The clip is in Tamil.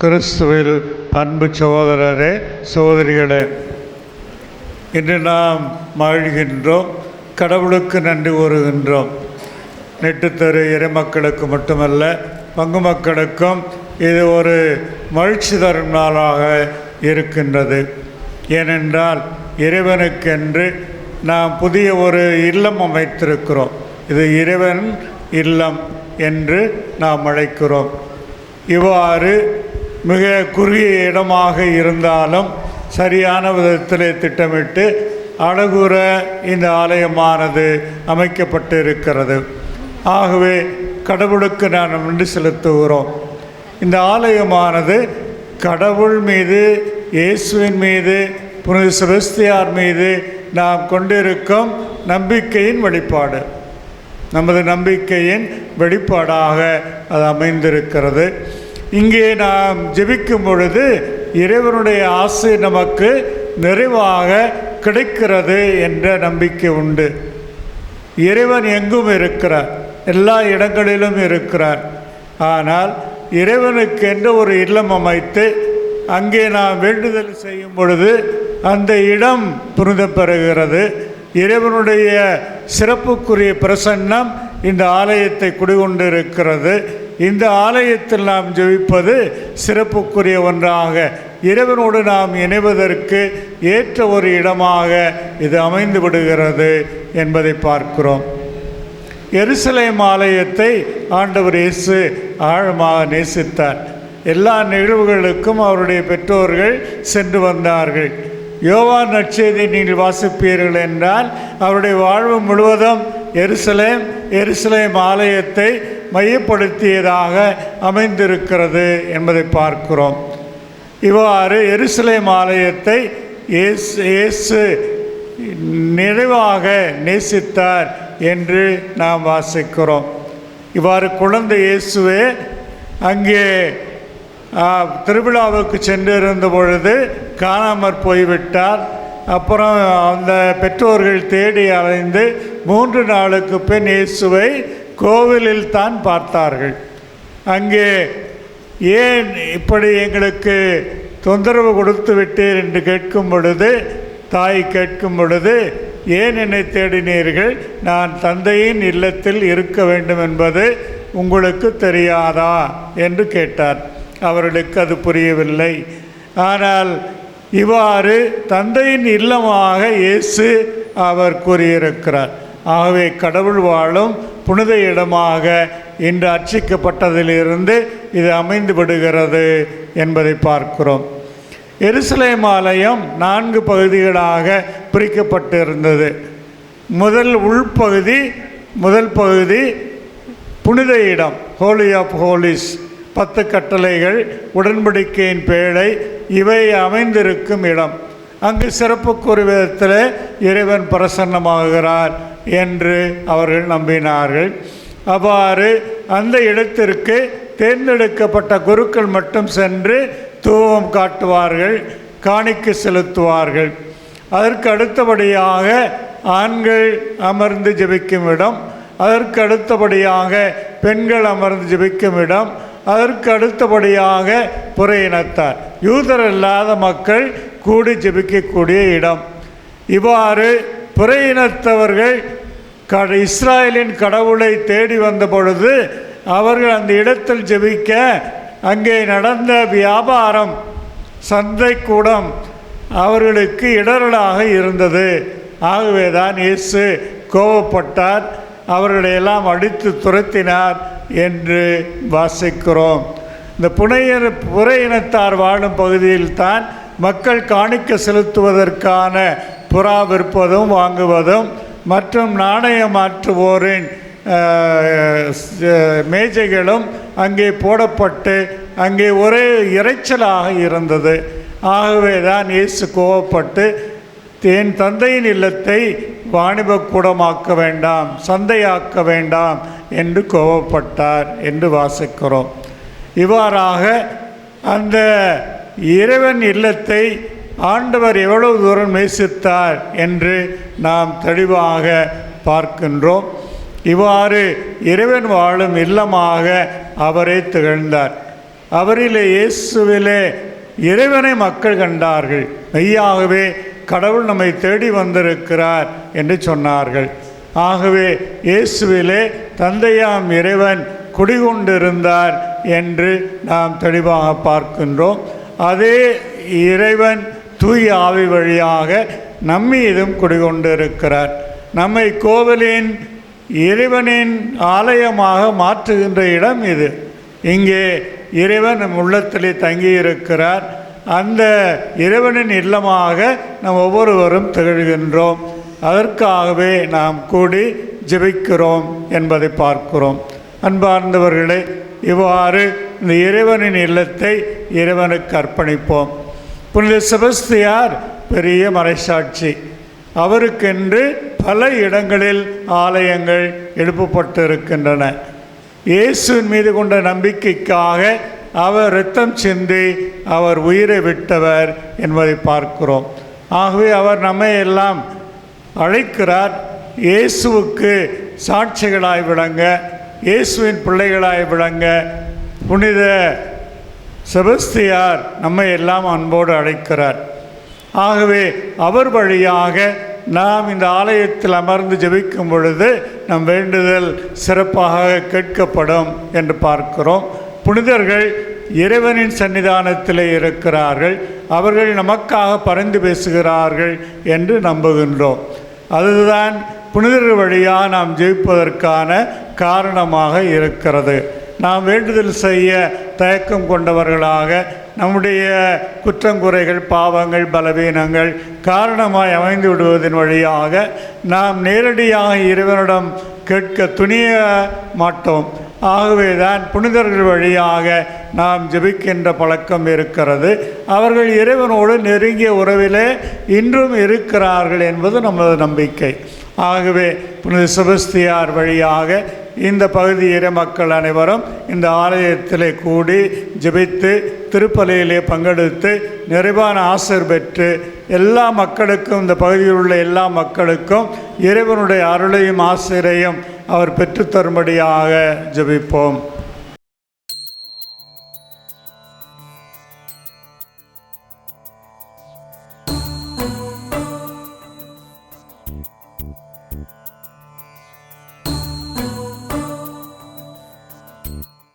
கிறிஸ்துவில் அன்பு சகோதரரே, சகோதரிகளே, இன்று நாம் மகிழ்கின்றோம், கடவுளுக்கு நன்றி கூறுகின்றோம். நெட்டுத்தரு இறைமக்களுக்கு மட்டுமல்ல, பங்கு மக்களுக்கும் இது ஒரு மகிழ்ச்சி தரும் நாளாக இருக்கின்றது. ஏனென்றால் இறைவனுக்கென்று நாம் புதிய ஒரு இல்லம் அமைத்திருக்கிறோம். இது இறைவன் இல்லம் என்று நாம் அழைக்கிறோம். இவ்வாறு மிக குறுகிய இடமாக இருந்தாலும் சரியான விதத்தில் திட்டமிட்டு அழகுற இந்த ஆலயமானது அமைக்கப்பட்டு இருக்கிறது. ஆகவே கடவுளுக்கு நாம் நன்றி செலுத்துகிறோம். இந்த ஆலயமானது கடவுள் மீது, இயேசுவின் மீது, புனித செபஸ்தியார் மீது நாம் கொண்டிருக்கும் நம்பிக்கையின் வெளிப்பாடு. நமது நம்பிக்கையின் வெளிப்பாடாக அது அமைந்திருக்கிறது. இங்கே நாம் ஜெபிக்கும் பொழுது இறைவனுடைய ஆசை நமக்கு நிறைவாக கிடைக்கிறது என்ற நம்பிக்கை உண்டு. இறைவன் எங்கும் இருக்கிறார், எல்லா இடங்களிலும் இருக்கிறார். ஆனால் இறைவனுக்கென்று ஒரு இல்லம் அமைத்து அங்கே நாம் வேண்டுதல் செய்யும் பொழுது அந்த இடம் புனிதம் பெறுகிறது. இறைவனுடைய சிறப்புக்குரிய பிரசன்னம் இந்த ஆலயத்தை குடிகொண்டிருக்கிறது. இந்த ஆலயத்தில் நாம் ஜெபிப்பது சிறப்புக்குரிய ஒன்றாக, இறைவனோடு நாம் இணைவதற்கு ஏற்ற ஒரு இடமாக இது அமைந்து விடுகிறது என்பதை பார்க்கிறோம். எருசலேம் ஆலயத்தை ஆண்டவர் இயேசு ஆழமாக நேசித்தார். எல்லா நிகழ்வுகளுக்கும் அவருடைய பெற்றோர்கள் சென்று வந்தார்கள். யோவான் நற்செய்தியை நீங்கள் வாசிப்பீர்கள் என்றால் அவருடைய வாழ்வு முழுவதும் எருசலேம் ஆலயத்தை மையப்படுத்தியதாக அமைந்திருக்கிறது என்பதை பார்க்கிறோம். இவ்வாறு எருசலேம் ஆலயத்தை இயேசு நிறைவாக நேசித்தார் என்று நாம் வாசிக்கிறோம். இவ்வாறு குழந்தை இயேசுவே அங்கே திருவிழாவுக்கு சென்றிருந்த பொழுது காணாமற் போய்விட்டார். அப்புறம் அந்த பெற்றோர்கள் தேடி அலைந்து 3 நாளுக்கு பின் இயேசுவை கோவிலில் தான் பார்த்தார்கள். அங்கே ஏன் இப்படி எங்களுக்கு தொந்தரவு கொடுத்து விட்டீர் என்று கேட்கும் பொழுது, தாய் கேட்கும் பொழுது, ஏன் என்னை தேடினீர்கள்? நான் தந்தையின் இல்லத்தில் இருக்க வேண்டும் என்பது உங்களுக்கு தெரியாதா என்று கேட்டார். அவர்களுக்கு அது புரியவில்லை. ஆனால் இவ்வாறு தந்தையின் இல்லமாக இயேசு அவர் கூறியிருக்கிறார். ஆகவே கடவுள் வாழும் புனித இடமாக இன்று அர்ச்சிக்கப்பட்டதிலிருந்து இது அமைந்து விடுகிறது என்பதை பார்க்கிறோம். எருசலேம் ஆலயம் 4 பகுதிகளாக பிரிக்கப்பட்டிருந்தது. முதல் பகுதி புனித இடம், ஹோலி ஆஃப் ஹோலிஸ், 10 கட்டளைகள், உடன்படிக்கையின் பேழை, இவை அமைந்திருக்கும் இடம். அங்கு சிறப்புக்குரிய விதத்தில் இறைவன் பிரசன்னமாகிறார் என்று அவர்கள் நம்பினார்கள். அவ்வாறு அந்த இடத்திற்கு தேர்ந்தெடுக்கப்பட்ட குருக்கள் மட்டும் சென்று தூபம் காட்டுவார்கள், காணிக்கை செலுத்துவார்கள். அதற்கு அடுத்தபடியாக ஆண்கள் அமர்ந்து ஜெபிக்கும் இடம், அதற்கு அடுத்தபடியாக பெண்கள் அமர்ந்து ஜெபிக்கும் இடம், அதற்கு அடுத்தபடியாக புற இனத்தார், யூதர் இல்லாத மக்கள் கூடி ஜெபிக்கக்கூடிய இடம். இவ்வாறு புற இனத்தவர்கள் இஸ்ராயலின் கடவுளை தேடி வந்த பொழுது அவர்கள் அந்த இடத்தில் ஜெபிக்க அங்கே நடந்த வியாபாரம், சந்தைக்கூடம் அவர்களுக்கு இடரலாக இருந்தது. ஆகவே தான் இயேசு கோபப்பட்டார், அவர்களையெல்லாம் அடித்து துரத்தினார் என்று வாசிக்கிறோம். இந்த புற இனத்தார் வாழும் பகுதியில் தான் மக்கள் காணிக்கை செலுத்துவதற்கான புறா விற்பதும் வாங்குவதும் மற்றும் நாணயம் மாற்றுவோரின் மேஜைகளும் அங்கே போடப்பட்டு அங்கே ஒரே இறைச்சலாக இருந்தது. ஆகவே தான் இயேசு கோபப்பட்டு என் தந்தையின் இல்லத்தை வாணிபக்கூடமாக்க வேண்டாம், சந்தையாக்க வேண்டாம் என்று கோபப்பட்டார் என்று வாசிக்கிறோம். இவ்வாறாக அந்த இறைவன் இல்லத்தை ஆண்டவர் எவ்வளவு தூரம் நேசித்தார் என்று நாம் தெளிவாக பார்க்கின்றோம். இவ்வாறு இறைவன் வாழும் இல்லமாக அவரே திகழ்ந்தார். அவரிலே இயேசுவிலே இறைவனை மக்கள் கண்டார்கள். மெய்யாகவே கடவுள் நம்மை தேடி வந்திருக்கிறார் என்று சொன்னார்கள். ஆகவே இயேசுவிலே தந்தையாம் இறைவன் குடிகொண்டிருந்தார் என்று நாம் தெளிவாக பார்க்கின்றோம். அதே இறைவன் தூய ஆவி வழியாக நம்மீதும் குடிகொண்டிருக்கிறார். நம்மை கோவிலின் இறைவனின் ஆலயமாக மாற்றுகின்ற இடம் இது. இங்கே இறைவன் நம் உள்ளத்திலே தங்கியிருக்கிறார். அந்த இறைவனின் இல்லமாக நாம் ஒவ்வொருவரும் திகழ்கின்றோம். அதற்காகவே நாம் கூடி ஜெபிக்கிறோம் என்பதை பார்க்கிறோம். அன்பார்ந்தவர்களே, இவ்வாறு இந்த இறைவனின் இல்லத்தை இறைவனுக்கு அர்ப்பணிப்போம். புனித செபஸ்தியார் பெரிய மறைசாட்சி. அவருக்கென்று பல இடங்களில் ஆலயங்கள் எழுப்பப்பட்டிருக்கின்றன. இயேசுவின் மீது கொண்ட நம்பிக்கைக்காக அவர் இரத்தம் சிந்தி அவர் உயிரை விட்டவர் என்பதை பார்க்கிறோம். ஆகவே அவர் நம்மை எல்லாம் அழைக்கிறார். இயேசுவுக்கு சாட்சிகளாய் விளங்க, இயேசுவின் பிள்ளைகளாய் விளங்க புனித செபஸ்தியார் நம்மை எல்லாம் அன்போடு அழைக்கிறார். ஆகவே அவர் வழியாக நாம் இந்த ஆலயத்தில் அமர்ந்து ஜெபிக்கும் பொழுது நம் வேண்டுதல் சிறப்பாக கேட்கப்படும் என்று பார்க்கிறோம். புனிதர்கள் இறைவனின் சன்னிதானத்தில் இருக்கிறார்கள். அவர்கள் நமக்காக பரிந்து பேசுகிறார்கள் என்று நம்புகின்றோம். அதுதான் புனிதர்கள் வழியாக நாம் ஜெயிப்பதற்கான காரணமாக இருக்கிறது. நாம் வேண்டுதல் செய்ய தயக்கம் கொண்டவர்களாக நம்முடைய குற்றங்குறைகள், பாவங்கள், பலவீனங்கள் காரணமாய் அமைந்து விடுவதன் வழியாக நாம் நேரடியாக இறைவனிடம் கேட்க துணிய மாட்டோம். ஆகவேதான் புனிதர்கள் வழியாக நாம் ஜெபிக்கின்ற பழக்கம் இருக்கிறது. அவர்கள் இறைவனோடு நெருங்கிய உறவிலே இன்றும் இருக்கிறார்கள் என்பது நமது நம்பிக்கை. ஆகவே புனித செபஸ்தியார் வழியாக இந்த பகுதி இறை மக்கள் அனைவரும் இந்த ஆலயத்திலே கூடி ஜெபித்து திருப்பலியிலே பங்கெடுத்து நிறைவான ஆசீர் பெற்று எல்லா மக்களுக்கும், இந்த பகுதியில் உள்ள எல்லா மக்களுக்கும் இறைவனுடைய அருளையும் ஆசீரையும் அவர் பெற்றுத்தரும்படியாக ஜெபிப்போம்.